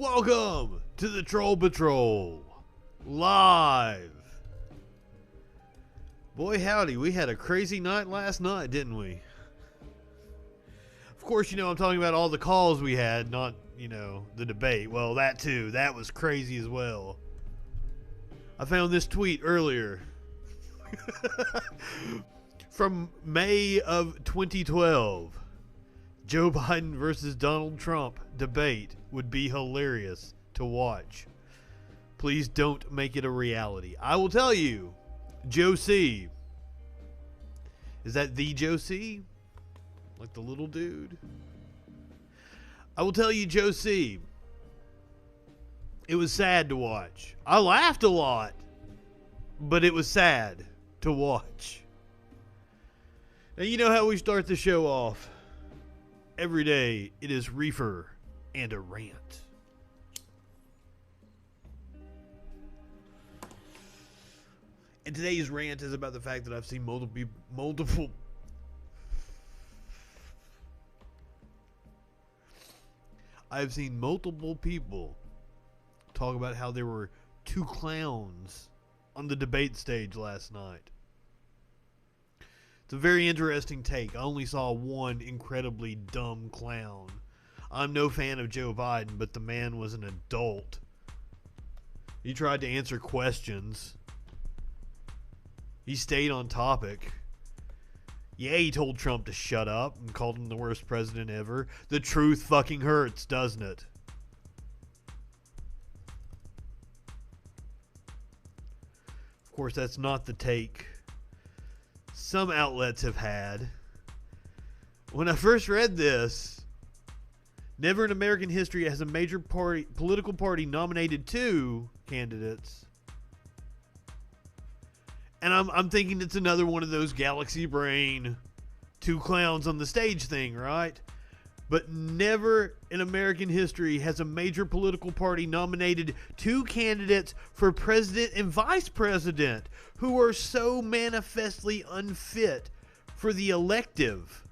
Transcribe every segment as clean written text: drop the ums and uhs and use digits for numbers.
Welcome to the Troll Patrol live. Boy howdy, we had a crazy night last night, didn't we? Of course, I'm talking about all the calls we had, not, the debate. Well, that too. That was crazy as well. I found this tweet earlier from May of 2012. Joe Biden versus Donald Trump debate would be hilarious to watch. Please don't make it a reality. I will tell you, Joe C. Is that the Joe C? Like the little dude? I will tell you, Joe C. It was sad to watch. I laughed a lot, but it was sad to watch. Now, you know how we start the show off. Every day, it is reefer and a rant. And today's rant is about the fact that I've seen multiple I've seen multiple people talk about how there were two clowns on the debate stage last night. It's a very interesting take. I only saw one incredibly dumb clown. I'm no fan of Joe Biden, but the man was an adult. He tried to answer questions. He stayed on topic. Yeah, he told Trump to shut up and called him the worst president ever. The truth fucking hurts, doesn't it? Of course, that's not the take some outlets have had. When I first read this, never in American history has a major political party nominated two candidates. And I'm thinking it's another one of those galaxy brain two clowns on the stage thing, right? But never in American history has a major political party nominated two candidates for president and vice president who are so manifestly unfit for the elective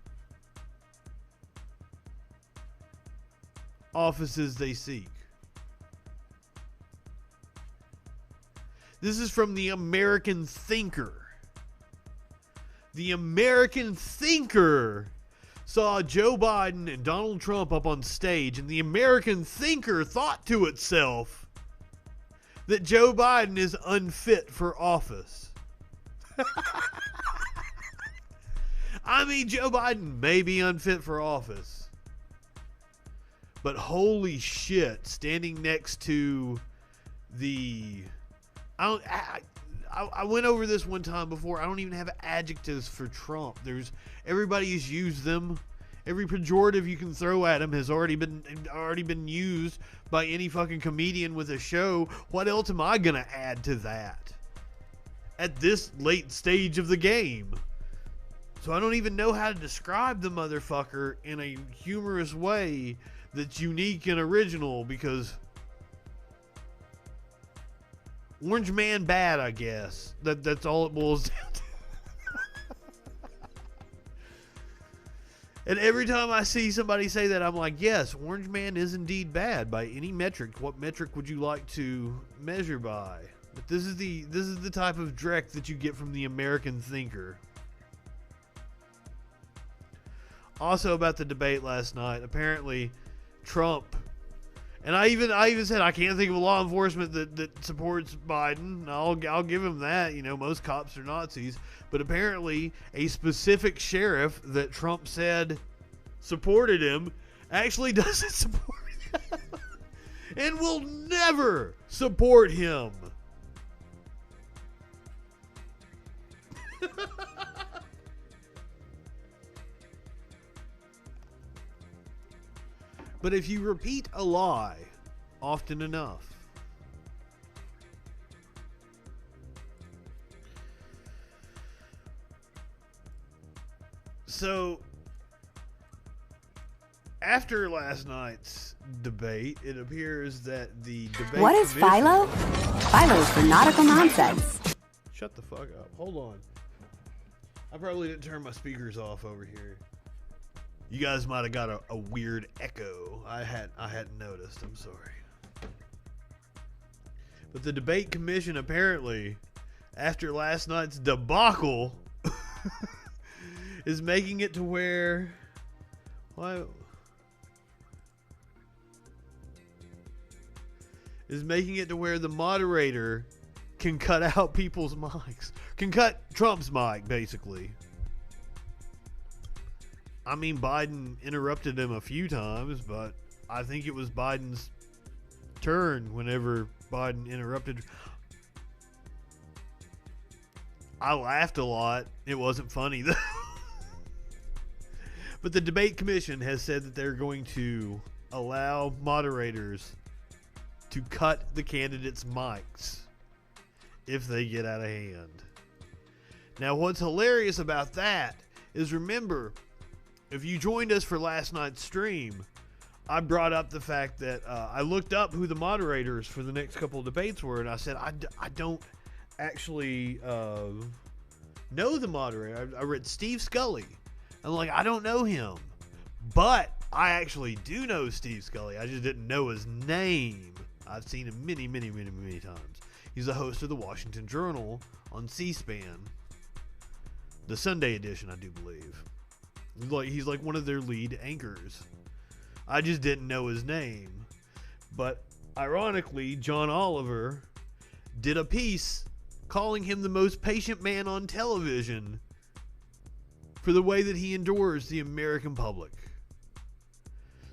offices they seek. This is from the American Thinker. The American Thinker saw Joe Biden and Donald Trump up on stage, and the American Thinker thought to itself that Joe Biden is unfit for office. I mean, Joe Biden may be unfit for office, but holy shit, standing next to the... I went over this one time before. I don't even have adjectives for Trump. Everybody has used them. Every pejorative you can throw at him has already been used by any fucking comedian with a show. What else am I gonna add to that at this late stage of the game? So I don't even know how to describe the motherfucker in a humorous way that's unique and original, because Orange Man bad, I guess. That's all it boils down to. And every time I see somebody say that, I'm like, yes, Orange Man is indeed bad by any metric. What metric would you like to measure by? But this is the type of dreck that you get from the American Thinker. Also about the debate last night, apparently Trump, and I even said I can't think of a law enforcement that supports Biden. I'll give him that. Most cops are Nazis. But apparently a specific sheriff that Trump said supported him actually doesn't support him. And will never support him. But if you repeat a lie often enough, so after last night's debate, it appears that the debate... What is Philo? Philo is for nautical nonsense. Shut the fuck up. Hold on. I probably didn't turn my speakers off over here. You guys might have got a weird echo. I hadn't noticed. I'm sorry. But the debate commission apparently, after last night's debacle, is making it to where... is making it to where the moderator can cut out people's mics. Can cut Trump's mic, basically. I mean, Biden interrupted him a few times, but I think it was Biden's turn whenever Biden interrupted. I laughed a lot. It wasn't funny, though. But the debate commission has said that they're going to allow moderators to cut the candidates' mics if they get out of hand. Now, what's hilarious about that is, remember, if you joined us for last night's stream, I brought up the fact that I looked up who the moderators for the next couple of debates were, and I said, I don't actually know the moderator. I read Steve Scully. I'm like, I don't know him. But I actually do know Steve Scully. I just didn't know his name. I've seen him many, many, many, many times. He's the host of the Washington Journal on C-SPAN. The Sunday edition, I do believe. He's like one of their lead anchors. I just didn't know his name. But ironically, John Oliver did a piece calling him the most patient man on television for the way that he endures the American public.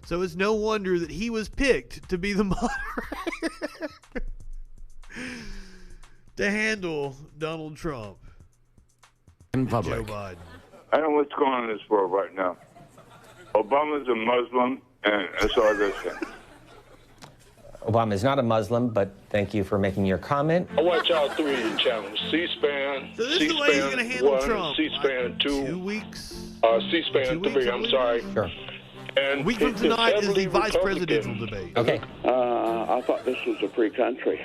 So it's no wonder that he was picked to be the moderator to handle Donald Trump in public. Joe Biden. I don't know what's going on in this world right now. Obama's a Muslim, and that's all I got to say. Obama is not a Muslim, but thank you for making your comment. I watch all three of the channels: C-SPAN, So this is the way he's going to handle 1, Trump. C-SPAN 2, 2 weeks. C-SPAN 3. I'm sorry. Sure. And A week from it's tonight is the heavily vice presidential Republican. debate. Okay. I thought this was a free country.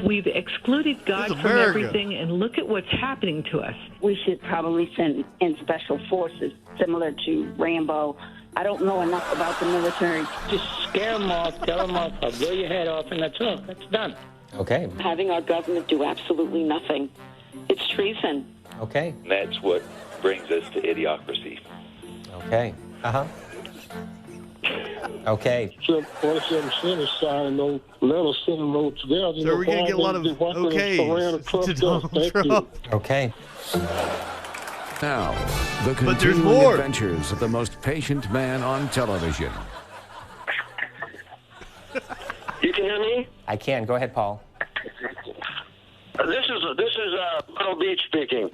We've excluded God This is from America. everything, and look at what's happening to us. We should probably send in special forces, similar to Rambo. I don't know enough about the military. Just scare them off, tell them off, I'll blow your head off, and that's all. That's done. Okay. Having our government do absolutely nothing, it's treason. Okay. That's what brings us to idiocracy. Okay. Okay. So, what I'm saying is signing those letters, sending those together. So we're going to get a lot of okays to Donald Trump. Okay. Now, the But there's continuing more. adventures of the most patient man on television. You can hear me? I can. Go ahead, Paul. This is Little Beach speaking.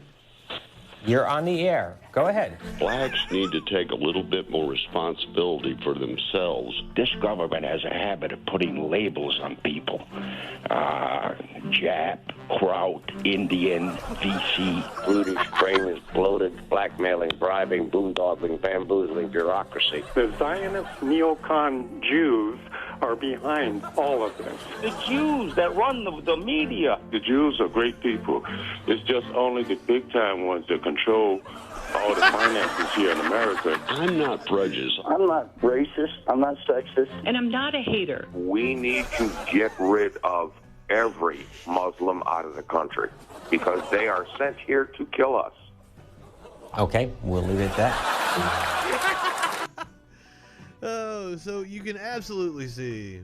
You're on the air. Go ahead. Blacks need to take a little bit more responsibility for themselves. This government has a habit of putting labels on people. Jap, Kraut, Indian, VC. Brutish, brainless, bloated, blackmailing, bribing, boondoggling, bamboozling, bureaucracy. The Zionist neocon Jews are behind all of this. The Jews that run the media. The Jews are great people. It's just only the big-time ones that control all the finances here in America. I'm not prejudiced. I'm not racist. I'm not sexist. And I'm not a hater. We need to get rid of every Muslim out of the country because they are sent here to kill us. Okay, we'll leave it at that. Oh, so you can absolutely see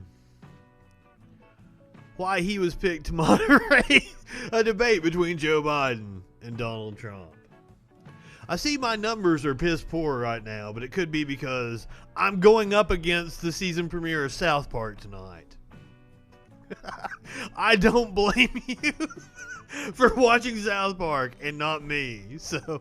why he was picked to moderate a debate between Joe Biden and Donald Trump. I see my numbers are piss poor right now, but it could be because I'm going up against the season premiere of South Park tonight. I don't blame you for watching South Park and not me. So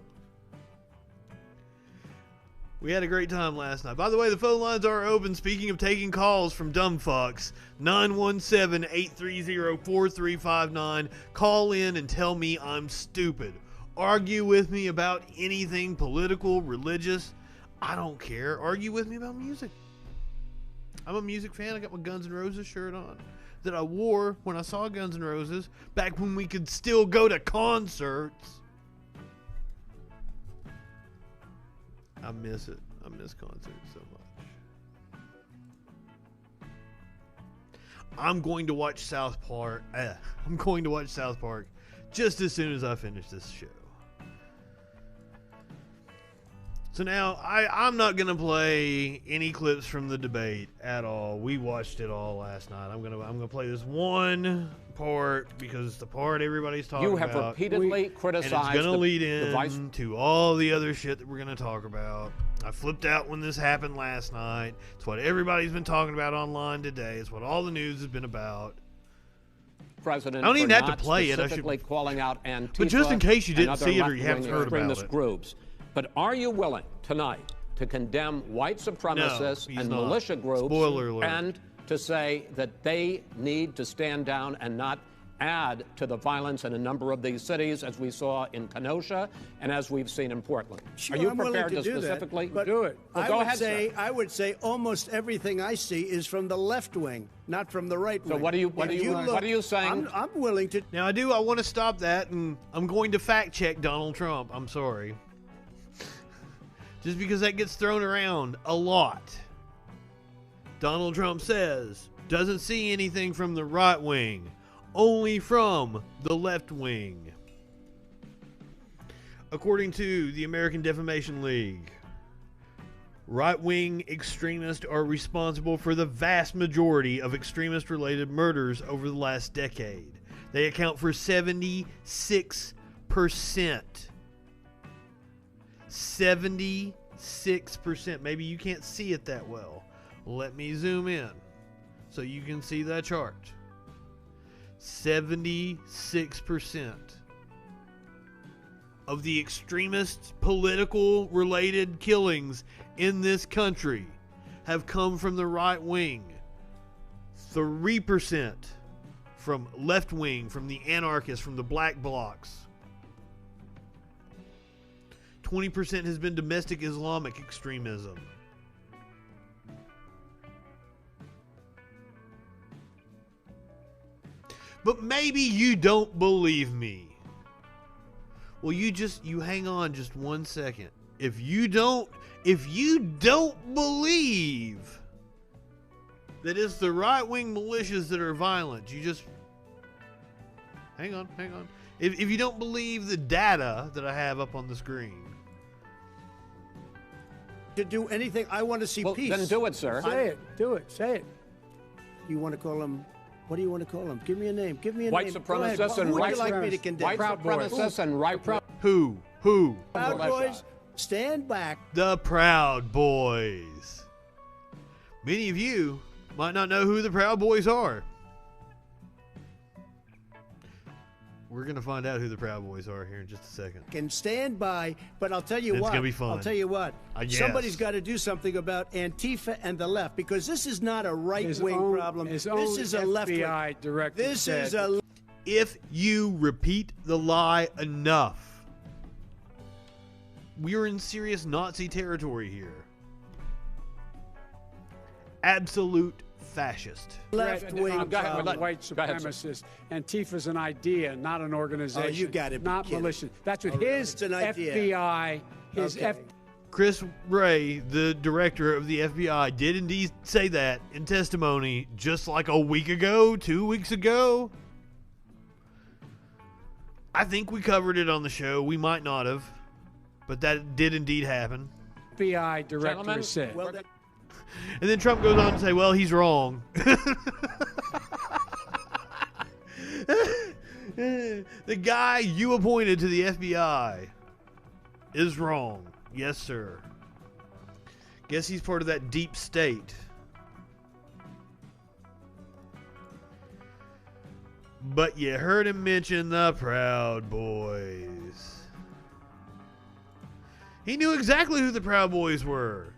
we had a great time last night. By the way, the phone lines are open. Speaking of taking calls from dumb fucks, 917-830-4359. Call in and tell me I'm stupid. Argue with me about anything political, religious. I don't care. Argue with me about music. I'm a music fan. I got my Guns N' Roses shirt on that I wore when I saw Guns N' Roses back when we could still go to concerts. I miss it. I miss concerts so much. I'm going to watch South Park. I'm going to watch South Park just as soon as I finish this show. So now I'm not gonna play any clips from the debate at all. We watched it all last night. I'm gonna play this one part because it's the part everybody's talking about. You have repeatedly criticized and it's gonna lead the vice in to all the other shit that we're gonna talk about. I flipped out when this happened last night. It's what everybody's been talking about online today. It's what all the news has been about. President I don't even for have to not play it. I should, specifically calling out Antifa but just in case you didn't and see it other or you haven't heard about extremist it. groups. But are you willing tonight to condemn white supremacists and militia groups Spoiler alert. and to say that they need to stand down and not add to the violence in a number of these cities, as we saw in Kenosha and as we've seen in Portland? Sure, are you I'm prepared willing to do specifically that, but do it? Well, go ahead, sir. I would say almost everything I see is from the left wing, not from the right wing. So what are you saying? I'm willing to. Now I want to stop that, and I'm going to fact check Donald Trump. I'm sorry. Just because that gets thrown around a lot. Donald Trump says, doesn't see anything from the right wing, only from the left wing. According to the American Defamation League, right-wing extremists are responsible for the vast majority of extremist-related murders over the last decade. They account for 76%. 76%. Maybe you can't see it that well. Let me zoom in so you can see that chart. 76% of the extremist political related killings in this country have come from the right wing. 3% from left wing, from the anarchists, from the black blocs. 20% has been domestic Islamic extremism. But maybe you don't believe me. Well, you hang on just 1 second. If you don't believe that it's the right-wing militias that are violent, you just hang on. If you don't believe the data that I have up on the screen, To do anything, I want to see peace. Then do it, sir. Say it. Do it. Say it. You want to call them? What do you want to call them? Give me a name. Give me a white name. supremacists and Who would right you like me to condemn? white supremacists and right. Who? Proud Boys, stand back. The Proud Boys. Many of you might not know who the Proud Boys are. We're going to find out who the Proud Boys are here in just a second. Can stand by, but I'll tell you what. It's going to be fun. I'll tell you what. Somebody's Yes. got to do something about Antifa and the left, because this is not a right-wing problem. This is a left-wing. This is a. If you repeat the lie enough, we are in serious Nazi territory here. Absolute fascist. Left-wing white supremacists. Antifa's an idea, not an organization. Oh, you gotta be not kidding. militia. That's what It's an idea. FBI, his Chris Wray, the director of the FBI, did indeed say that in testimony just like a week ago, 2 weeks ago. I think we covered it on the show. We might not have, but that did indeed happen. FBI director said. Well, And then Trump goes on to say, well, he's wrong. The guy you appointed to the FBI is wrong. Yes, sir. Guess he's part of that deep state. But you heard him mention the Proud Boys. He knew exactly who the Proud Boys were.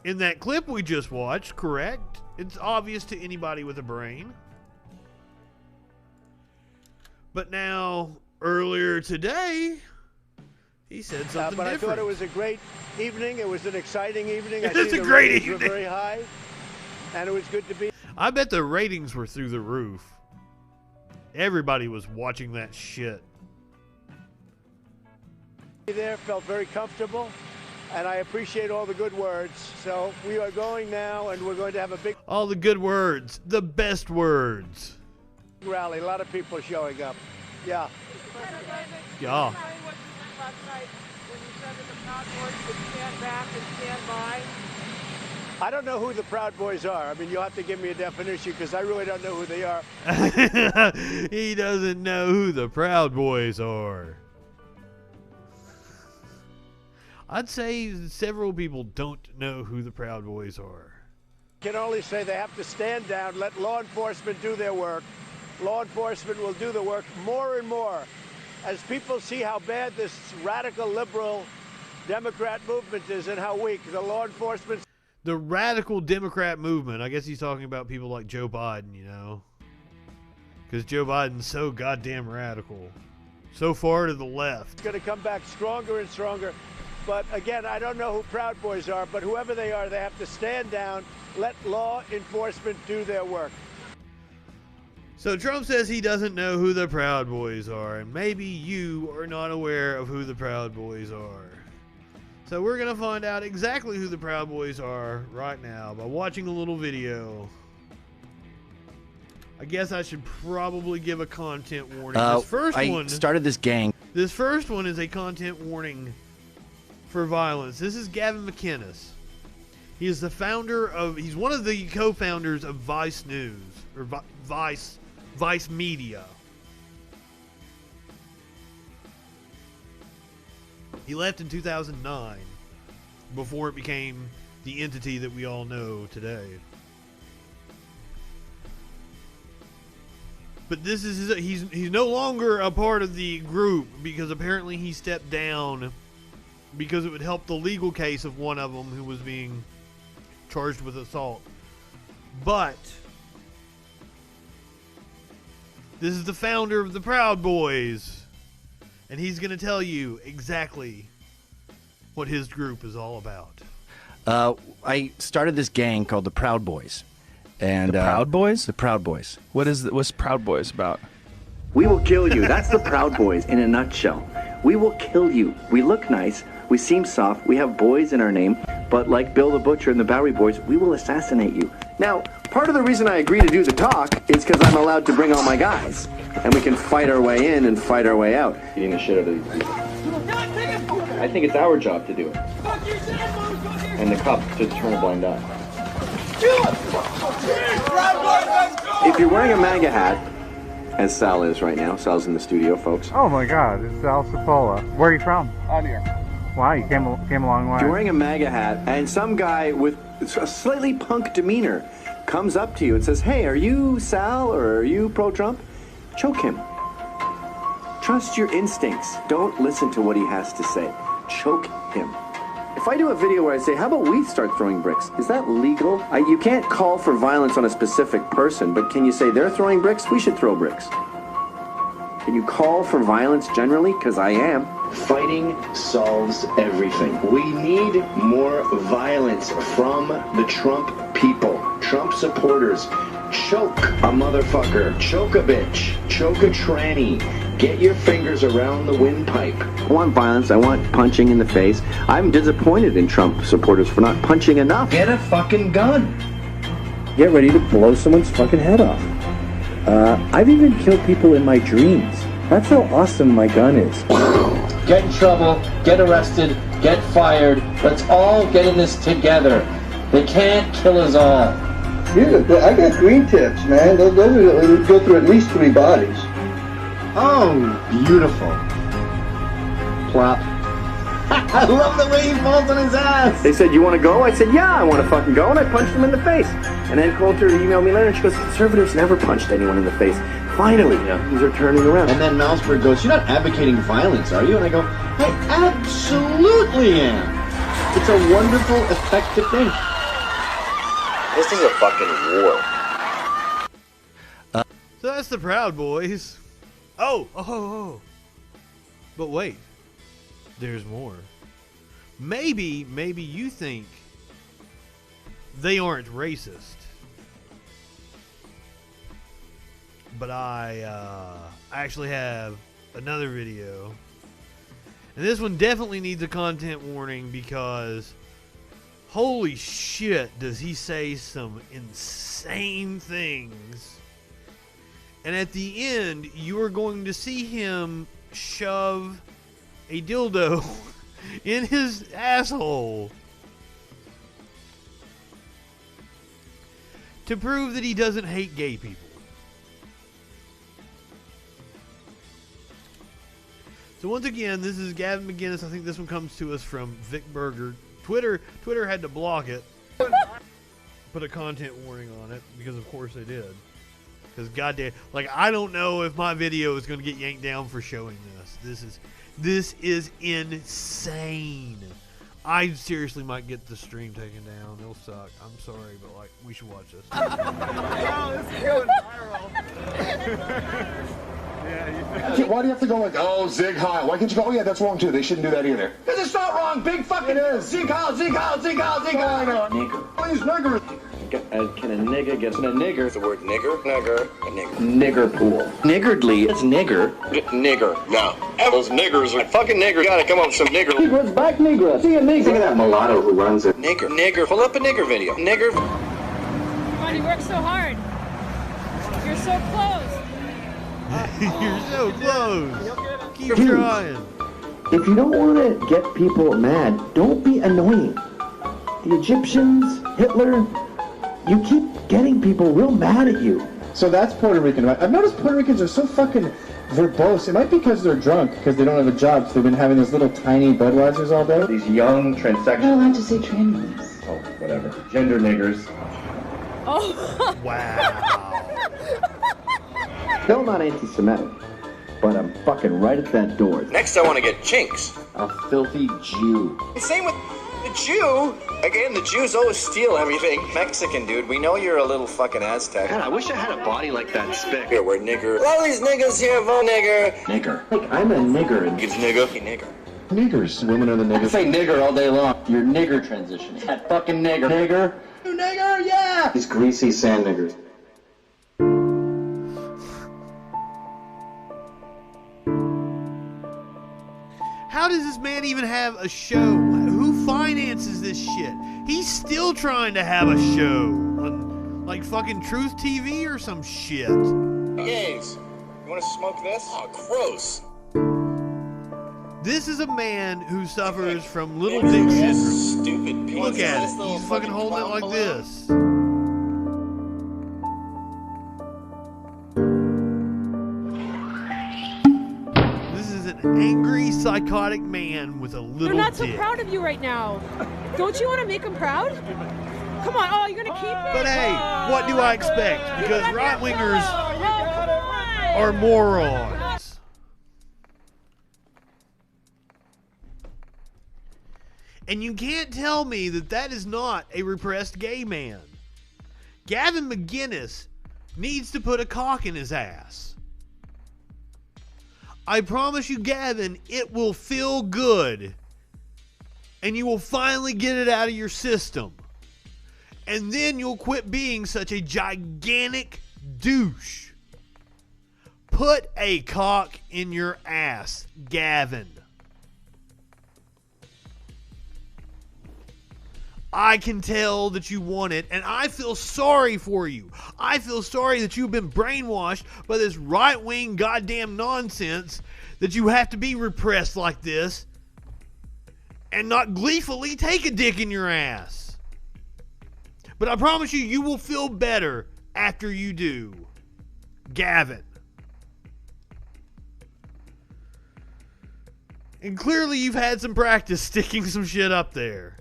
In that clip we just watched, correct? It's obvious to anybody with a brain. But now, earlier today, he said something but different. I thought it was a great evening. It was an exciting evening. It was a great ratings evening. were very high, and it was good to be. I bet the ratings were through the roof. Everybody was watching that shit. There, felt very comfortable. and I appreciate all the good words. So we are going now, and we're going to have a big All the good words, the best words. rally. A lot of people showing up. Yeah. Yeah. I don't know who the Proud Boys are. I mean, you'll have to give me a definition because I really don't know who they are. He doesn't know who the Proud Boys are. I'd say several people don't know who the Proud Boys are. Can only say they have to stand down, let law enforcement do their work. Law enforcement will do the work more and more. As people see how bad this radical liberal Democrat movement is and how weak the law enforcement... The radical Democrat movement. I guess he's talking about people like Joe Biden, you know. Because Joe Biden's so goddamn radical. So far to the left. It's going to come back stronger and stronger. But again, I don't know who Proud Boys are, but whoever they are, they have to stand down, let law enforcement do their work. So Trump says he doesn't know who the Proud Boys are, and maybe you are not aware of who the Proud Boys are. So we're going to find out exactly who the Proud Boys are right now by watching a little video. I guess I should probably give a content warning. This first one started this gang. This first one is a content warning for violence. This is Gavin McInnes. He is the founder of, he's one of the co-founders of Vice News, or Vice Media. He left in 2009 before it became the entity that we all know today. But this is he's no longer a part of the group because apparently he stepped down because it would help the legal case of one of them who was being charged with assault. But this is the founder of the Proud Boys, and he's going to tell you exactly what his group is all about. I started this gang called the Proud Boys. And, the Proud Boys? The Proud Boys. What's Proud Boys about? We will kill you. That's the Proud Boys in a nutshell. We will kill you. We look nice. We seem soft. We have boys in our name. But like Bill the Butcher and the Bowery Boys, we will assassinate you. Now, part of the reason I agree to do the talk is because I'm allowed to bring all my guys. And we can fight our way in and fight our way out. Eating the shit out of these people. I think it's our job to do it. And the cops to turn a blind eye. If you're wearing a MAGA hat, as Sal is right now, Sal's in the studio, folks. Oh my God, it's Sal Cipolla. Where are you from? On here. Wow, you came a long way. If you're wearing a MAGA hat, and some guy with a slightly punk demeanor comes up to you and says, "Hey, are you Sal or are you pro-Trump?" Choke him. Trust your instincts. Don't listen to what he has to say. Choke him. If I do a video where I say, how about we start throwing bricks? Is that legal? You can't call for violence on a specific person, but can you say they're throwing bricks? We should throw bricks. Can you call for violence generally? Because I am. Fighting solves everything. We need more violence from the Trump people, Trump supporters. Choke a motherfucker, choke a bitch, choke a tranny. Get your fingers around the windpipe. I want violence. I want punching in the face. I'm disappointed in Trump supporters for not punching enough. Get a fucking gun. Get ready to blow someone's fucking head off. I've even killed people in my dreams. That's how awesome my gun is. Get in trouble, get arrested, get fired. Let's all get in this together. They can't kill us all. I got green tips, man. Those go through at least 3 bodies. Oh, beautiful. Plop. I love the way he falls on his ass. They said, you want to go? I said, yeah, I want to fucking go. And I punched him in the face. And then Coulter emailed me later and she goes, conservatives never punched anyone in the face. Finally, things are turning around. And then Malmsberg goes, you're not advocating violence, are you? And I go, I absolutely am. It's a wonderful, effective thing. This is a fucking war. So that's the Proud Boys. Oh. But wait. There's more. Maybe you think they aren't racist. But I actually have another video. And this one definitely needs a content warning because holy shit does he say some insane things. And at the end, you are going to see him shove a dildo in his asshole to prove that he doesn't hate gay people. So once again, this is Gavin McInnes. I think this one comes to us from Vic Berger. Twitter had to block it. Put a content warning on it because of course they did. Because goddamn, like I don't know if my video is going to get yanked down for showing this. This is insane. I seriously might get the stream taken down. It'll suck. I'm sorry, but like we should watch this. Oh, this is going viral. Why do you have to go like, oh, Zig Heil? Why can't you go, oh yeah, that's wrong too. They shouldn't do that either. Because it's not wrong. Big fucking Zig Heil, Zig Heil, Zig Heil, Zig Heil. Nigger. Please, nigger. Can a nigga get a nigger? The word nigger, nigger, a nigger. Nigger pool. Niggardly, it's nigger. Nigger. No. Those niggers are fucking nigger. Gotta come up with some nigger. Negroes back Negroes. See a nigger. Look at that mulatto who runs it. Nigger. Nigger. Pull up a nigger video. Nigger. Come on, you work so hard. You're so close. You're so close. Keep trying. If you don't want to get people mad, don't be annoying. The Egyptians, Hitler, you keep getting people real mad at you. So that's Puerto Rican, right? I've noticed Puerto Ricans are so fucking verbose. It might be because they're drunk, because they don't have a job, so they've been having those little tiny Budweisers all day. These young transsexual. I like to say trannies. Oh, whatever. Gender niggers. Oh. Wow. Still not anti-Semitic, but I'm fucking right at that door. Next, I want to get chinks. A filthy Jew. Same with the Jew. Again, the Jews always steal everything. Mexican dude, we know you're a little fucking Aztec. God, I wish I had a body like that spick. Here, we're nigger. All these niggas here, vote nigger. Nigger. Like, I'm a nigger. It's nigger. Hey, nigger. Niggers. Women are the niggers. I say nigger all day long. You're nigger transitioning. That fucking nigger. Nigger. You nigger, yeah! These greasy sand niggers. How does this man even have a show? Who finances this shit? He's still trying to have a show on like fucking Truth TV or some shit. Gays, you want to smoke this? Oh, gross. This is a man who suffers from little dick syndrome. Stupid piece. Look at it. He's fucking holding it like this. Angry, psychotic man with a little They're not so dick. proud of you right now. Don't you want to make them proud? Come on. Oh, you're going to keep it? But hey, what do I expect? Because right-wingers are morons. And you can't tell me that that is not a repressed gay man. Gavin McInnes needs to put a cock in his ass. I promise you, Gavin, it will feel good. And you will finally get it out of your system. And then you'll quit being such a gigantic douche. Put a cock in your ass, Gavin. I can tell that you want it, and I feel sorry for you. I feel sorry that you've been brainwashed by this right-wing goddamn nonsense that you have to be repressed like this and not gleefully take a dick in your ass. But I promise you, you will feel better after you do. Gavin. And clearly you've had some practice sticking some shit up there.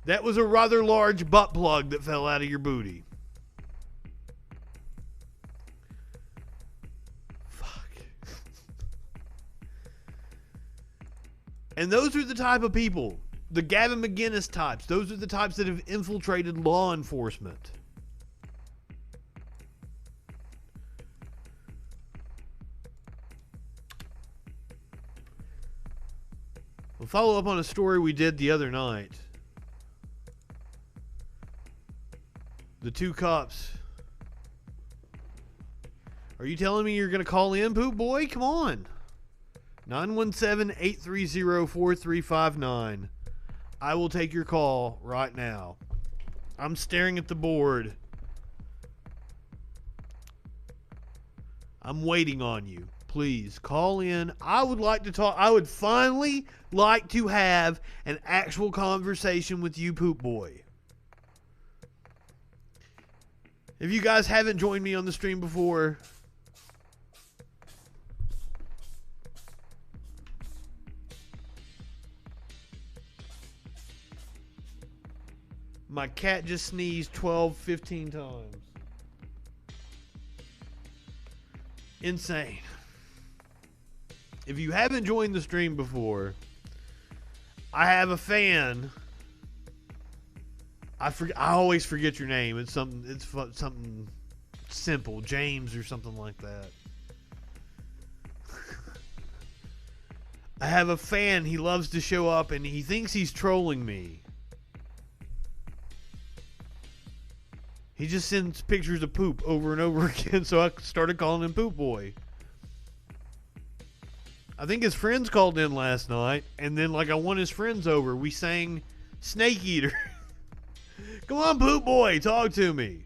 That was a rather large butt plug that fell out of your booty. Fuck. And those are the type of people, the Gavin McInnes types, those are the types that have infiltrated law enforcement. We'll follow up on a story we did the other night. The two cops. Are you telling me you're going to call in, Poop Boy? Come on. 917-830-4359. I will take your call right now. I'm staring at the board. I'm waiting on you. Please call in. I would like to talk. I would finally like to have an actual conversation with you, Poop Boy. If you guys haven't joined me on the stream before, my cat just sneezed 12, 15 times. Insane. If you haven't joined the stream before, I have a fan. I always forget your name. It's something simple, James or something like that. I have a fan. He loves to show up and he thinks he's trolling me. He just sends pictures of poop over and over again, so I started calling him Poop Boy. I think his friends called in last night, and then I won his friends over. We sang Snake Eater. Come on, Poop Boy, talk to me.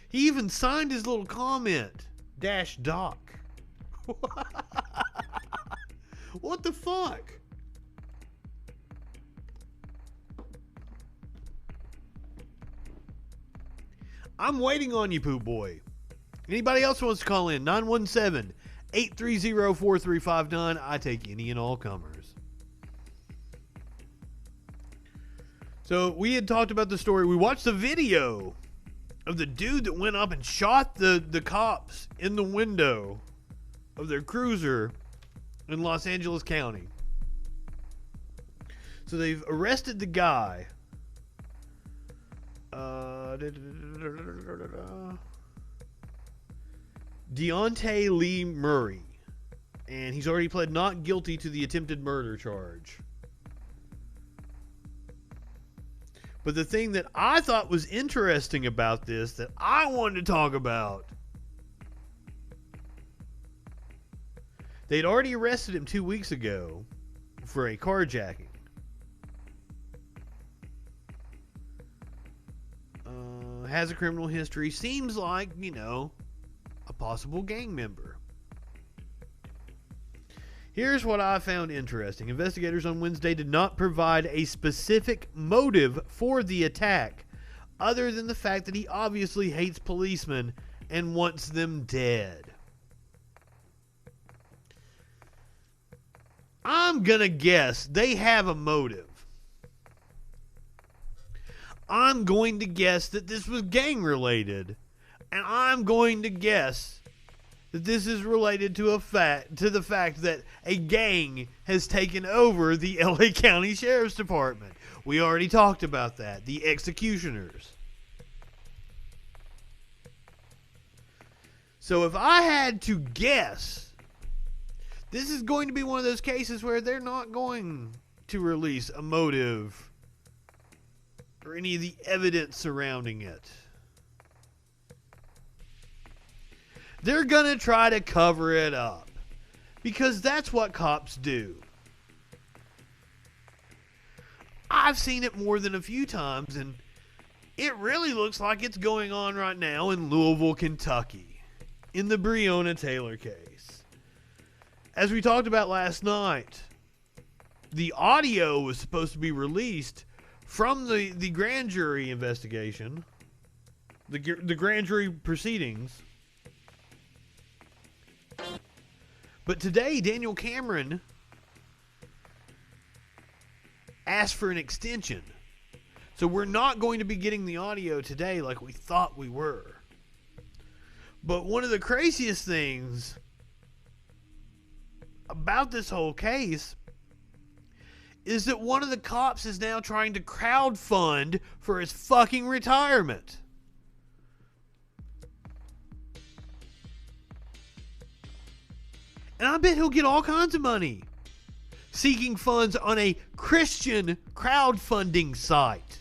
He even signed his little comment, -doc. What the fuck? I'm waiting on you, Poop Boy. Anybody else wants to call in? 917-830-4359. I take any and all comers. So we had talked about the story. We watched the video of the dude that went up and shot the cops in the window of their cruiser in Los Angeles County. So they've arrested the guy. Deontay Lee Murray, and he's already pled not guilty to the attempted murder charge. But the thing that I thought was interesting about this, that I wanted to talk about, they'd already arrested him 2 weeks ago for a carjacking. Has a criminal history, seems like, a possible gang member. Here's what I found interesting. Investigators on Wednesday did not provide a specific motive for the attack, other than the fact that he obviously hates policemen and wants them dead. I'm gonna guess they have a motive. I'm going to guess that this was gang related, and I'm going to guess that this is related to the fact that a gang has taken over the LA County Sheriff's Department. We already talked about that. The executioners. So if I had to guess, this is going to be one of those cases where they're not going to release a motive or any of the evidence surrounding it. They're gonna try to cover it up, because that's what cops do. I've seen it more than a few times, and it really looks like it's going on right now in Louisville, Kentucky, in the Breonna Taylor case. As we talked about last night, the audio was supposed to be released from the grand jury investigation, the grand jury proceedings. But today, Daniel Cameron asked for an extension. So we're not going to be getting the audio today like we thought we were. But one of the craziest things about this whole case is that one of the cops is now trying to crowdfund for his fucking retirement. And I bet he'll get all kinds of money seeking funds on a Christian crowdfunding site.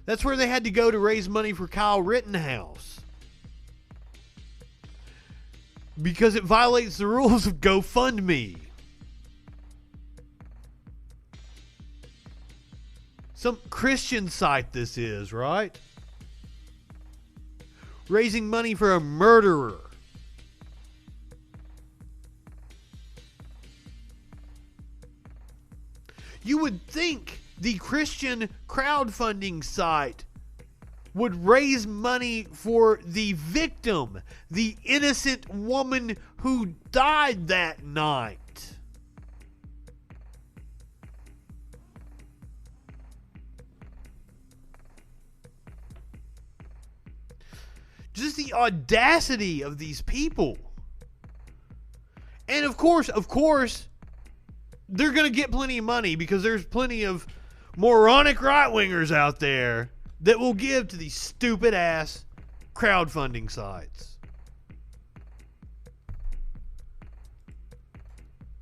That's where they had to go to raise money for Kyle Rittenhouse. because it violates the rules of GoFundMe. Some Christian site this is, right? Raising money for a murderer. You would think the Christian crowdfunding site would raise money for the victim, the innocent woman who died that night. Just the audacity of these people. And of course, they're going to get plenty of money because there's plenty of moronic right-wingers out there that will give to these stupid-ass crowdfunding sites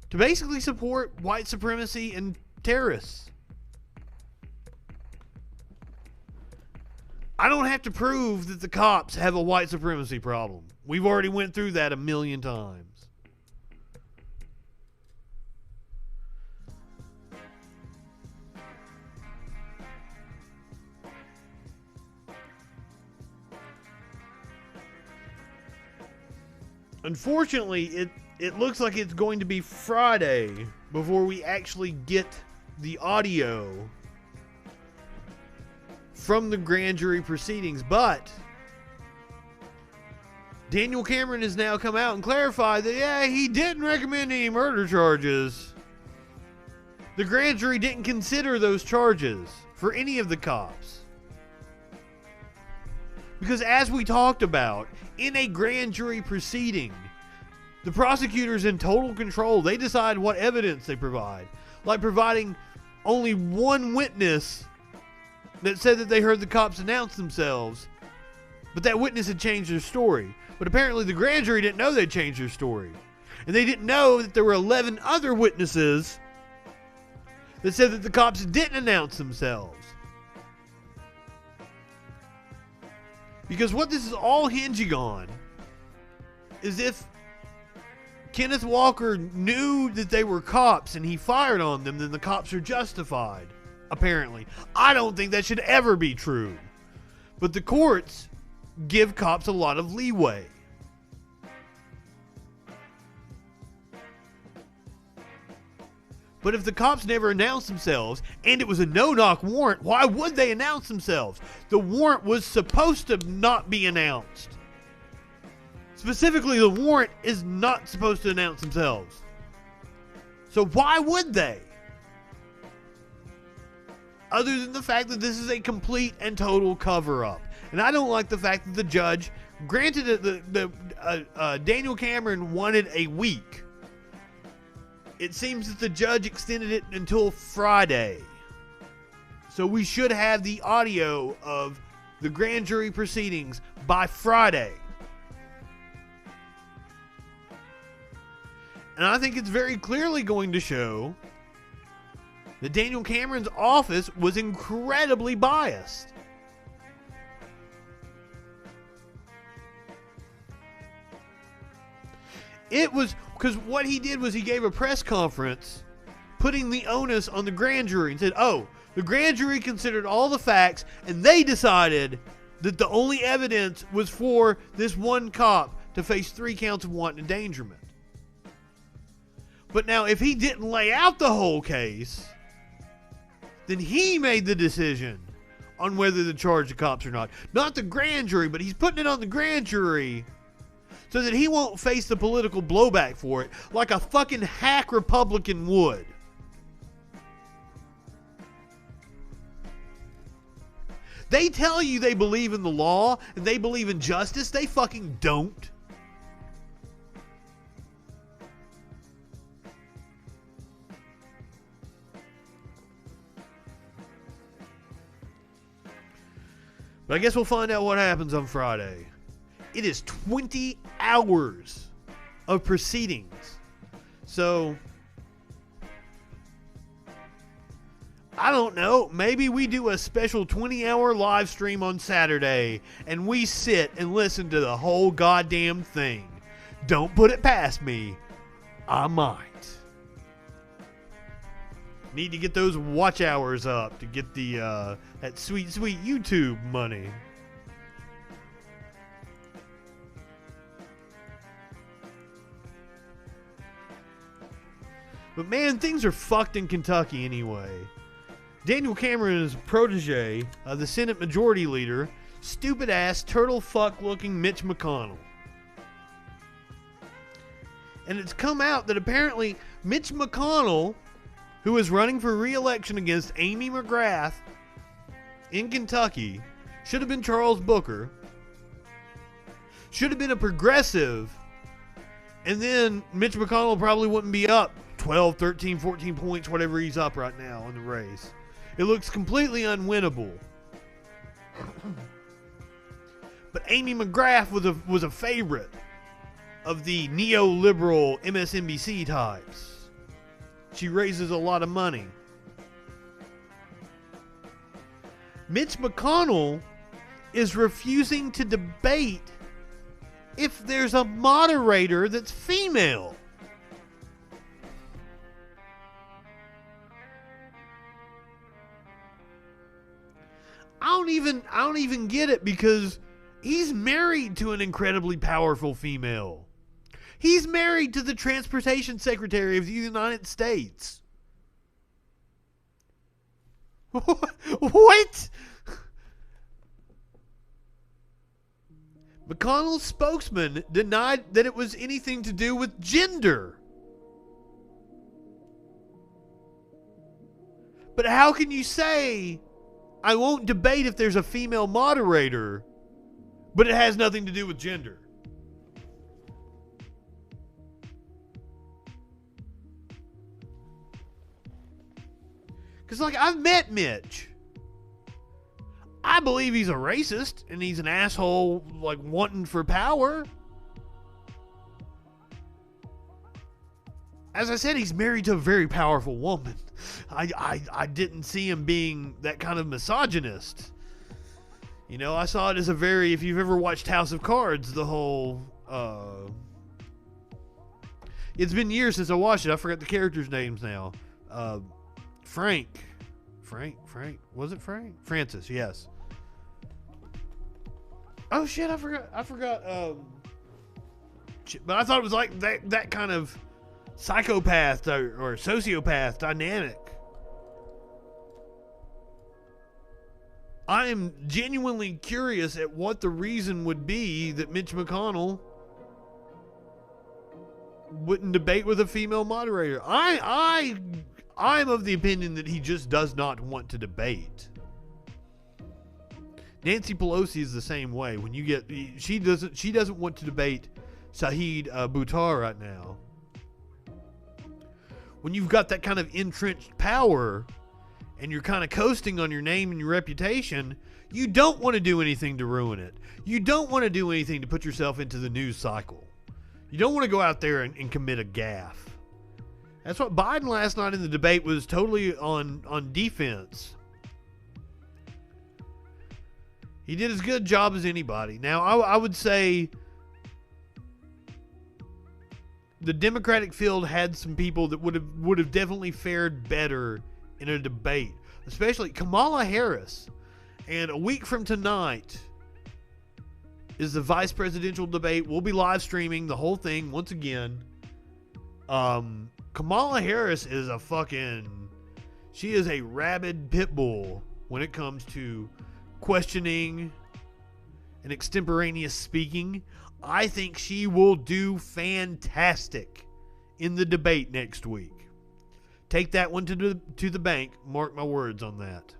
to basically support white supremacy and terrorists. I don't have to prove that the cops have a white supremacy problem. We've already went through that a million times. Unfortunately, it looks like it's going to be Friday before we actually get the audio from the grand jury proceedings, but Daniel Cameron has now come out and clarified that, yeah, he didn't recommend any murder charges. The grand jury didn't consider those charges for any of the cops. Because as we talked about, in a grand jury proceeding, the prosecutor's in total control. They decide what evidence they provide. Like providing only one witness that said that they heard the cops announce themselves, but that witness had changed their story. But apparently the grand jury didn't know they'd changed their story. And they didn't know that there were 11 other witnesses that said that the cops didn't announce themselves. Because what this is all hinging on is if Kenneth Walker knew that they were cops and he fired on them, then the cops are justified. Apparently. I don't think that should ever be true. But the courts give cops a lot of leeway. But if the cops never announced themselves and it was a no-knock warrant, why would they announce themselves? The warrant was supposed to not be announced. Specifically, the warrant is not supposed to announce themselves. So why would they? Other than the fact that this is a complete and total cover-up. And I don't like the fact that the judge granted it, Daniel Cameron wanted a week. It seems that the judge extended it until Friday. So we should have the audio of the grand jury proceedings by Friday. And I think it's very clearly going to show that Daniel Cameron's office was incredibly biased. It was because what he did was he gave a press conference putting the onus on the grand jury and said, oh, the grand jury considered all the facts and they decided that the only evidence was for this one cop to face 3 counts of wanton endangerment. But now if he didn't lay out the whole case, then he made the decision on whether to charge the cops or not. Not the grand jury, but he's putting it on the grand jury so that he won't face the political blowback for it like a fucking hack Republican would. They tell you they believe in the law and they believe in justice. They fucking don't. But I guess we'll find out what happens on Friday. It is 20 hours of proceedings. So, I don't know. Maybe we do a special 20-hour live stream on Saturday and we sit and listen to the whole goddamn thing. Don't put it past me. I might. Need to get those watch hours up to get the that sweet YouTube money. But man, things are fucked in Kentucky anyway. Daniel Cameron is a protege of the Senate Majority Leader, stupid-ass, turtle-fuck-looking Mitch McConnell. And it's come out that apparently Mitch McConnell, who is running for re-election against Amy McGrath in Kentucky, should have been Charles Booker, should have been a progressive, and then Mitch McConnell probably wouldn't be up 12, 13, 14 points, whatever he's up right now in the race. It looks completely unwinnable. But Amy McGrath was a favorite of the neoliberal MSNBC types. She raises a lot of money. Mitch McConnell is refusing to debate if there's a moderator that's female. I don't even get it, because he's married to an incredibly powerful female. He's married to the Transportation Secretary of the United States. What? McConnell's spokesman denied that it was anything to do with gender. But how can you say, I won't debate if there's a female moderator, but it has nothing to do with gender? Because, like, I've met Mitch. I believe he's a racist and he's an asshole, like, wanting for power. As I said, he's married to a very powerful woman. I didn't see him being that kind of misogynist. You know, I saw it as a very, if you've ever watched House of Cards, the whole, it's been years since I watched it. I forgot the characters' names now. Frank, was it Frank? Francis, yes. Oh shit, I forgot, but I thought it was like that kind of psychopath or sociopath dynamic. I am genuinely curious at what the reason would be that Mitch McConnell wouldn't debate with a female moderator. I'm of the opinion that he just does not want to debate. Nancy Pelosi is the same way. When you get, she doesn't want to debate Saeed Buttar right now. When you've got that kind of entrenched power and you're kind of coasting on your name and your reputation, you don't want to do anything to ruin it. You don't want to do anything to put yourself into the news cycle. You don't want to go out there and commit a gaffe. That's what Biden last night in the debate was totally on defense. He did as good a job as anybody. Now, I would say the Democratic field had some people that would have definitely fared better in a debate, especially Kamala Harris. And a week from tonight is the vice presidential debate. We'll be live streaming the whole thing once again. Kamala Harris is she is a rabid pit bull when it comes to questioning and extemporaneous speaking. I think she will do fantastic in the debate next week. Take that one to the bank. Mark my words on that.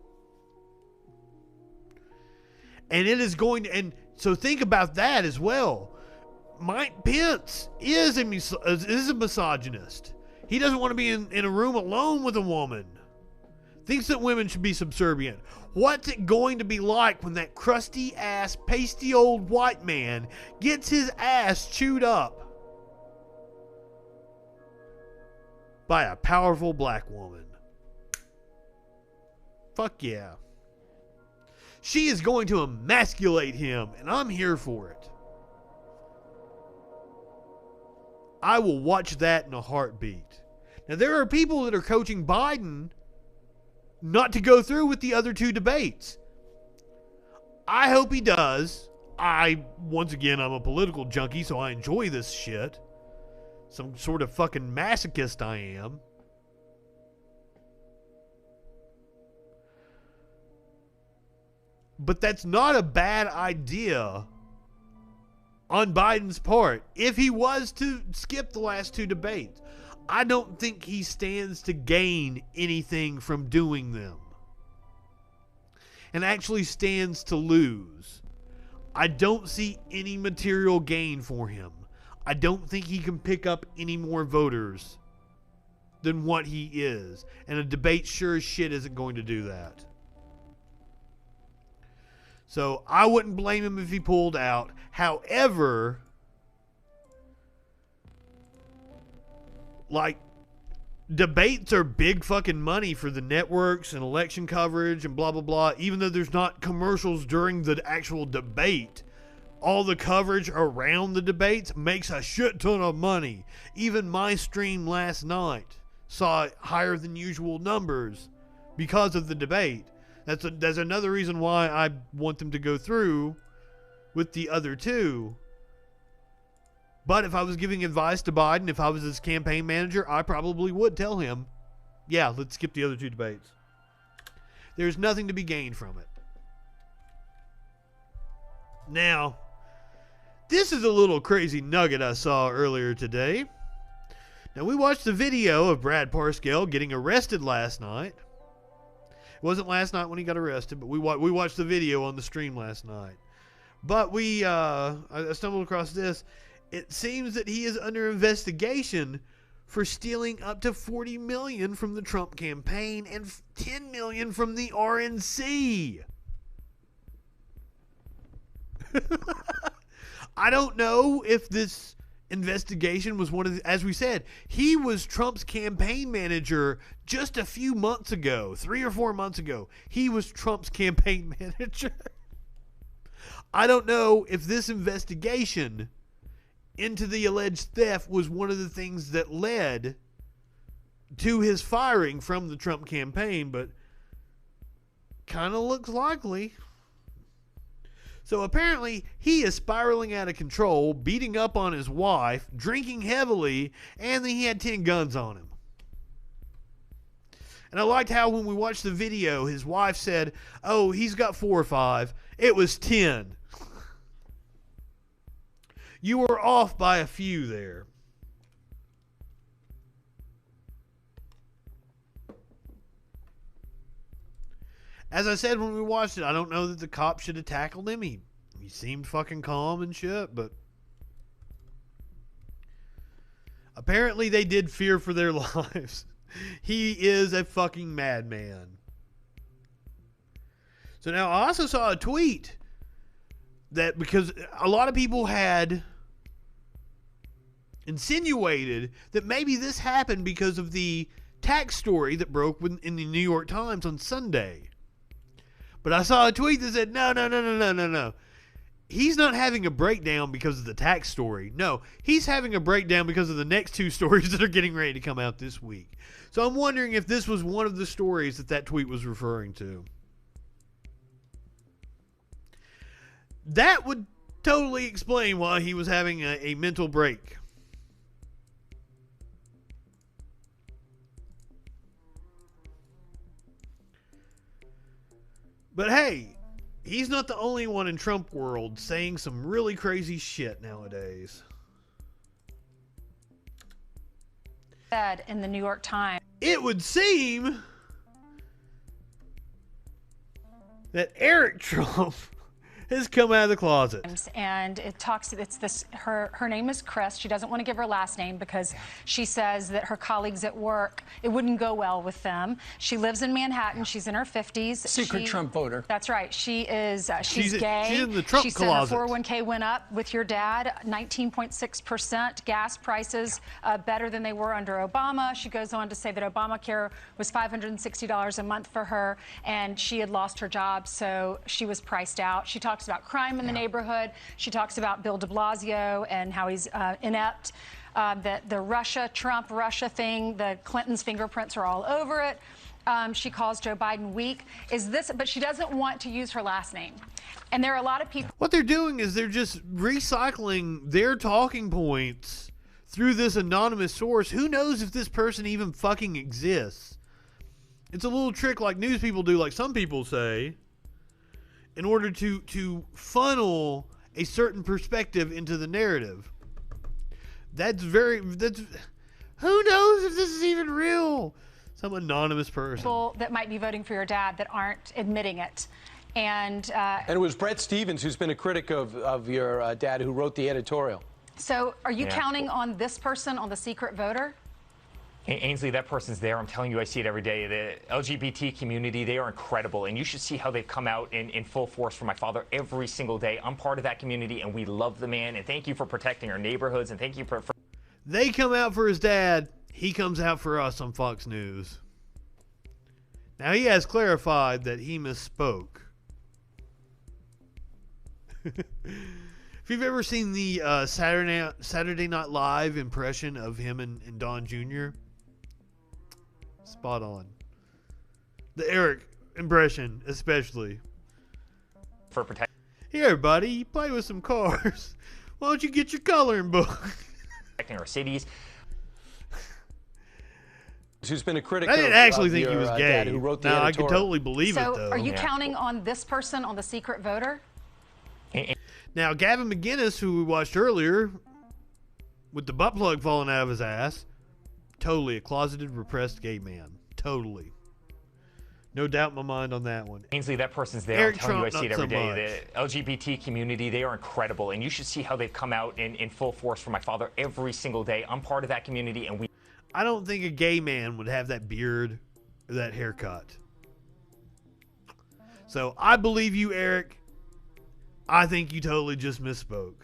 And it is going to, and so think about that as well. Mike Pence is a misogynist. He doesn't want to be in a room alone with a woman. Thinks that women should be subservient. What's it going to be like when that crusty ass, pasty old white man gets his ass chewed up by a powerful black woman? Fuck yeah. She is going to emasculate him, and I'm here for it. I will watch that in a heartbeat. Now, there are people that are coaching Biden not to go through with the other 2 debates. I hope he does. Once again, I'm a political junkie, so I enjoy this shit. Some sort of fucking masochist I am. But that's not a bad idea on Biden's part. If he was to skip the last 2 debates, I don't think he stands to gain anything from doing them. And actually stands to lose. I don't see any material gain for him. I don't think he can pick up any more voters than what he is. And a debate sure as shit isn't going to do that. So I wouldn't blame him if he pulled out. However, like, debates are big fucking money for the networks and election coverage and blah, blah, blah. Even though there's not commercials during the actual debate, all the coverage around the debates makes a shit ton of money. Even my stream last night saw higher than usual numbers because of the debate. That's another reason why I want them to go through with the other 2. But if I was giving advice to Biden, if I was his campaign manager, I probably would tell him, yeah, let's skip the other 2 debates. There's nothing to be gained from it. Now, this is a little crazy nugget I saw earlier today. Now, we watched the video of Brad Parscale getting arrested last night. It wasn't last night when he got arrested, but we watched the video on the stream last night. But I stumbled across this. It seems that he is under investigation for stealing up to $40 million from the Trump campaign and $10 million from the RNC. I don't know if this investigation was one of the, as we said, he was Trump's campaign manager just a few months ago, 3 or 4 months ago. He was Trump's campaign manager. I don't know if this investigation into the alleged theft was one of the things that led to his firing from the Trump campaign, but kind of looks likely. So apparently he is spiraling out of control, beating up on his wife, drinking heavily, and then he had 10 guns on him. And I liked how when we watched the video, his wife said, oh, he's got 4 or 5. It was 10. You were off by a few there. As I said when we watched it, I don't know that the cop should have tackled him. He seemed fucking calm and shit, but apparently they did fear for their lives. He is a fucking madman. So now I also saw a tweet that, because a lot of people had insinuated that maybe this happened because of the tax story that broke in the New York Times on Sunday. But I saw a tweet that said, no. He's not having a breakdown because of the tax story. No, he's having a breakdown because of the next 2 stories that are getting ready to come out this week. So I'm wondering if this was one of the stories that tweet was referring to. That would totally explain why he was having a mental break. But hey, he's not the only one in Trump world saying some really crazy shit nowadays. Said in the New York Times. It would seem that Eric Trump has come out of the closet. And it's this, her name is Chris. She doesn't want to give her last name because she says that her colleagues at work, it wouldn't go well with them. She lives in Manhattan. She's in her 50s. Secret Trump voter. That's right. She is, she's gay. She's in the Trump closet. She said her 401k went up with your dad, 19.6%. Gas prices better than they were under Obama. She goes on to say that Obamacare was $560 a month for her, and she had lost her job, so she was priced out. She talks about crime in the neighborhood. She talks about Bill de Blasio and how he's inept. The Trump-Russia thing, the Clintons' fingerprints are all over it. She calls Joe Biden weak. But she doesn't want to use her last name. And there are a lot of people. What they're doing is they're just recycling their talking points through this anonymous source. Who knows if this person even fucking exists? It's a little trick like news people do, like some people say, in order to funnel a certain perspective into the narrative. That's who knows if this is even real? Some anonymous person. People that might be voting for your dad that aren't admitting it. And it was Brett Stevens, who's been a critic of your dad, who wrote the editorial. So are you counting on this person, on the secret voter? Ainsley, that person's there. I'm telling you, I see it every day. The LGBT community, they are incredible. And you should see how they've come out in full force for my father every single day. I'm part of that community, and we love the man. And thank you for protecting our neighborhoods. And thank you for... They come out for his dad. He comes out for us on Fox News. Now, he has clarified that he misspoke. If you've ever seen the Saturday Night Live impression of him and Don Jr., spot on. The Eric impression, especially. For protecting. Here, buddy, you play with some cars. Why don't you get your coloring book? Protecting our cities. Who's been a critic I didn't actually think he was gay. Dad, who wrote the now, I editorial. could totally believe it, though. So are you counting on this person, on the secret voter? Now, Gavin McInnes, who we watched earlier, with the butt plug falling out of his ass, totally a closeted, repressed gay man. Totally. No doubt in my mind on that one. Ainsley, that person's there. Eric I'm telling Trump, you, I see it not every so day. The LGBT community, they are incredible. And you should see how they've come out in full force for my father every single day. I'm part of that community, and we... I don't think a gay man would have that beard or that haircut. So I believe you, Eric. I think you totally just misspoke.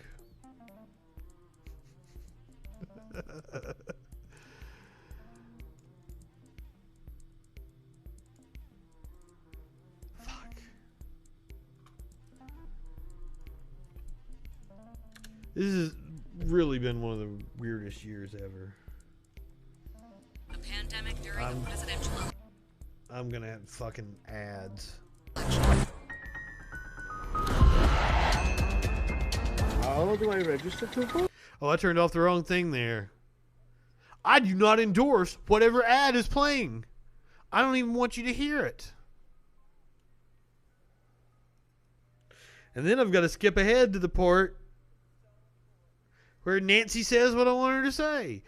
Fuck. This has really been one of the weirdest years ever. A pandemic during the presidential. I'm gonna have fucking ads. How do I register to vote? Oh, I turned off the wrong thing there. I do not endorse whatever ad is playing. I don't even want you to hear it. And then I've got to skip ahead to the part where Nancy says what I want her to say.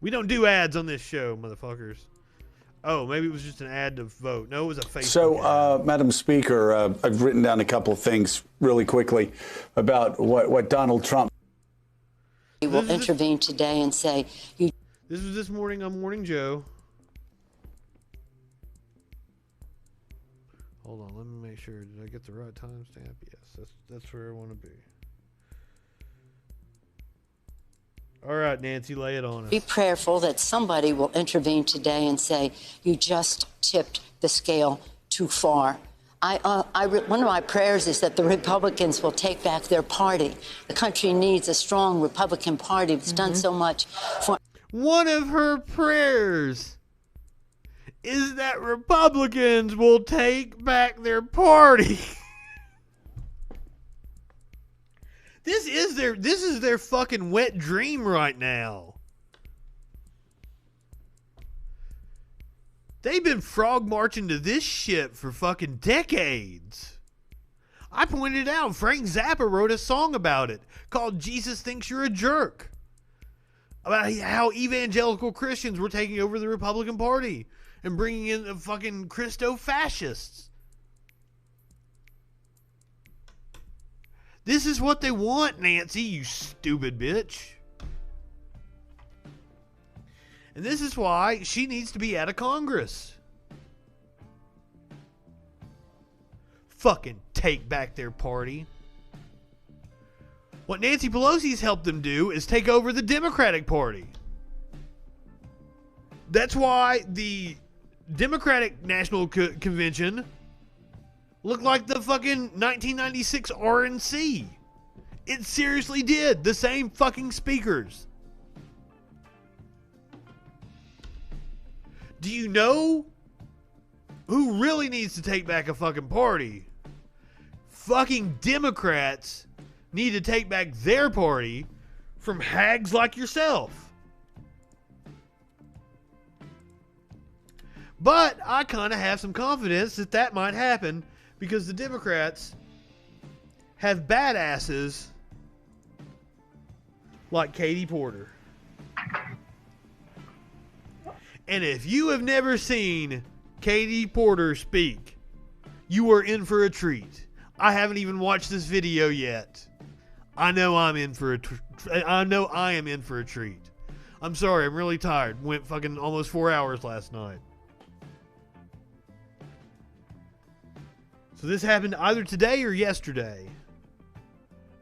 We don't do ads on this show, motherfuckers. Oh, maybe it was just an ad to vote. No, it was a Facebook So, Madam Speaker, I've written down a couple of things really quickly about what Donald Trump... We will intervene today and say... This was this morning on Morning Joe. Hold on, let me make sure. Did I get the right timestamp? Yes, that's where I want to be. All right, Nancy, lay it on us. Be prayerful that somebody will intervene today and say, you just tipped the scale too far. One of my prayers is that the Republicans will take back their party. The country needs a strong Republican Party that's done so much for... One of her prayers is that Republicans will take back their party. This is their fucking wet dream right now. They've been frog marching to this shit for fucking decades. I pointed out, Frank Zappa wrote a song about it called Jesus Thinks You're a Jerk. About how evangelical Christians were taking over the Republican Party and bringing in the fucking Christo-fascists. This is what they want, Nancy, you stupid bitch. And this is why she needs to be out of Congress. Fucking take back their party. What Nancy Pelosi's helped them do is take over the Democratic Party. That's why the Democratic National Convention looked like the fucking 1996 RNC. It seriously did. The same fucking speakers. Do you know who really needs to take back a fucking party? Fucking Democrats need to take back their party from hags like yourself. But I kind of have some confidence that that might happen because the Democrats have badasses like Katie Porter. And if you have never seen Katie Porter speak, you are in for a treat. I haven't even watched this video yet. I know I am in for a treat. I'm sorry, I'm really tired. Went fucking almost 4 hours last night. So this happened either today or yesterday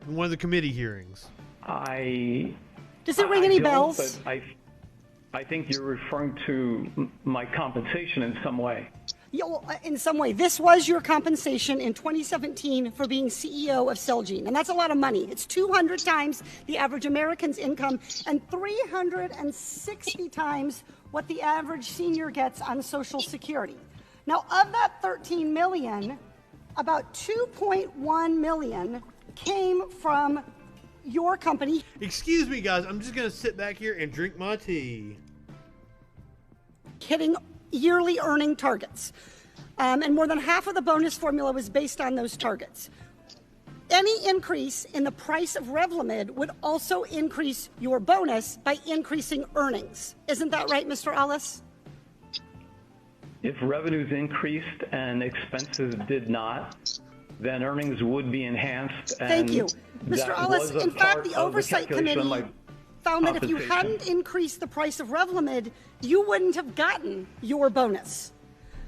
in one of the committee hearings. Does it ring any bells? But I think you're referring to my compensation in some way. Yeah, well, in some way. This was your compensation in 2017 for being CEO of Celgene, and that's a lot of money. It's 200 times the average American's income and 360 times what the average senior gets on Social Security. Now, of that 13 million, about 2.1 million came from your company. Excuse me, guys. I'm just going to sit back here and drink my tea. Hitting yearly earning targets. And more than half of the bonus formula was based on those targets. Any increase in the price of Revlimid would also increase your bonus by increasing earnings. Isn't that right, Mr. Ellis? If revenues increased and expenses did not, then earnings would be enhanced. And thank you. Mr. Ellis, in fact, the Oversight Committee found that if you hadn't increased the price of Revlimid, you wouldn't have gotten your bonus.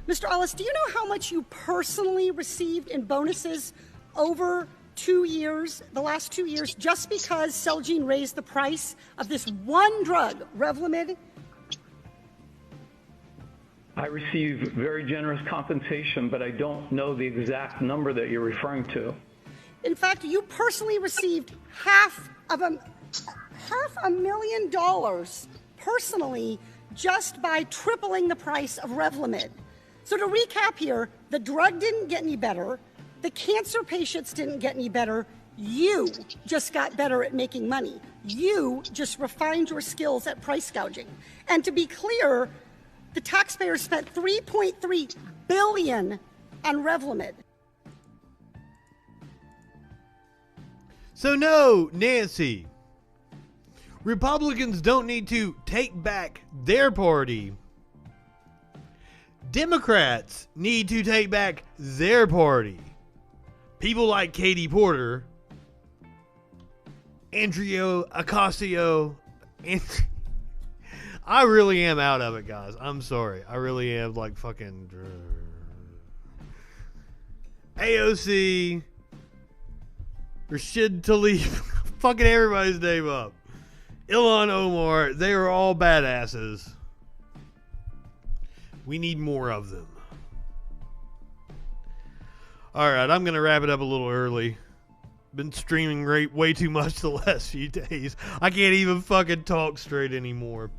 Mr. Ellis, do you know how much you personally received in bonuses over 2 years, the last 2 years, just because Celgene raised the price of this one drug, Revlimid? I receive very generous compensation, but I don't know the exact number that you're referring to. In fact, you personally received $500,000 personally just by tripling the price of Revlimid. So to recap here, the drug didn't get any better, the cancer patients didn't get any better, you just got better at making money. You just refined your skills at price gouging. And to be clear, the taxpayers spent $3.3 billion on Revlimid. So no, Nancy, Republicans don't need to take back their party. Democrats need to take back their party. People like Katie Porter, Andrea Ocasio, and I really am out of it, guys. I'm sorry. I really am like fucking AOC, Rashid Tlaib, fucking everybody's name up. Ilhan Omar, they are all badasses. We need more of them. Alright, I'm going to wrap it up a little early. Been streaming way too much the last few days. I can't even fucking talk straight anymore.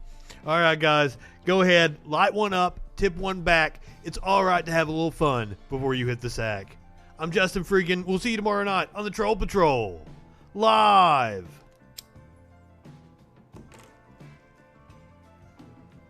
Alright, guys. Go ahead. Light one up. Tip one back. It's alright to have a little fun before you hit the sack. I'm Justin Freakin. We'll see you tomorrow night on the Troll Patrol. Live.